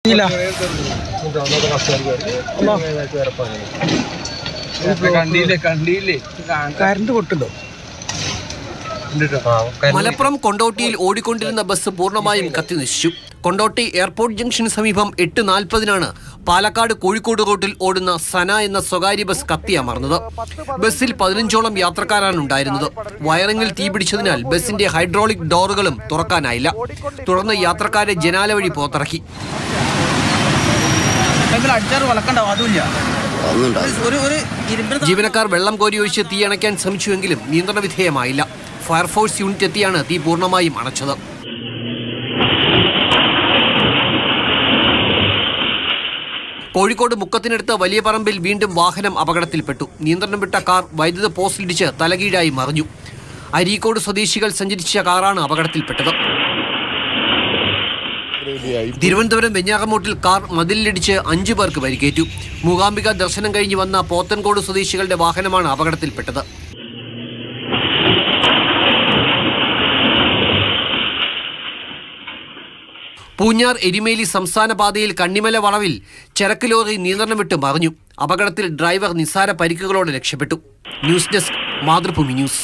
കത്തിയില്ല. Current പൊട്ടുണ്ടോ? Malappuram കൊണ്ടോട്ടിയിൽ ഓടിക്കൊണ്ടിരുന്ന bus പൂർണ്ണമായും കത്തിനശിച്ചു. Kondotty airport junction സമീപം 8:40-നാണ് പാലക്കാട് കോഴിക്കോട് റൂട്ടിൽ ഓടുന്ന സന എന്ന സ്വകാര്യ ബസ് കത്തിയമർന്നത്. ബസ്സിൽ 15ഓളം യാത്രക്കാരാണ് ഉണ്ടായിരുന്നത്. വയറിങ്ങിൽ തീപിടിച്ചതിനാൽ ബസിന്റെ ഹൈഡ്രോളിക് ഡോറുകളും തുറക്കാനായില്ല. തുടർന്ന് യാത്രക്കാരെ ജനാല വഴി പുറത്തിറക്കി. ജീവനക്കാർ വെള്ളം കോരിയൊഴിച്ച് തീ അണയ്ക്കാൻ ശ്രമിച്ചുവെങ്കിലും നിയന്ത്രണ വിധേയമായില്ല. ഫയർഫോഴ്സ് യൂണിറ്റ് എത്തിയാണ് തീ പൂർണ്ണമായും അണച്ചത്. കോഴിക്കോട് മുക്കത്തിനടുത്ത് വലിയ പറമ്പിൽ വീണ്ടും വാഹനം അപകടത്തിൽപ്പെട്ടു. നിയന്ത്രണം വിട്ട കാർ വൈദ്യുത പോസ്റ്റിലിടിച്ച് തലകീഴായി മറിഞ്ഞു. അരീക്കോട് സ്വദേശികൾ സഞ്ചരിച്ച കാറാണ് അപകടത്തിൽപ്പെട്ടത്. തിരുവനന്തപുരം വെഞ്ഞാറമൂട്ടിൽ കാർ മതിലിടിച്ച് 5 പേർക്ക് പരിക്കേറ്റു. മൂകാംബിക ദർശനം കഴിഞ്ഞ് വന്ന പോത്തൻകോട് സ്വദേശികളുടെ വാഹനമാണ് അപകടത്തിൽപ്പെട്ടത്. പൂഞ്ഞാർ എരിമേലി സംസ്ഥാന പാതയിൽ കണ്ണിമല വളവിൽ ചരക്ക് ലോറി നിയന്ത്രണം വിട്ട് മറിഞ്ഞു. അപകടത്തിൽ ഡ്രൈവർ നിസ്സാര പരിക്കുകളോടെ രക്ഷപ്പെട്ടു. News desk, Mathrubhumi news.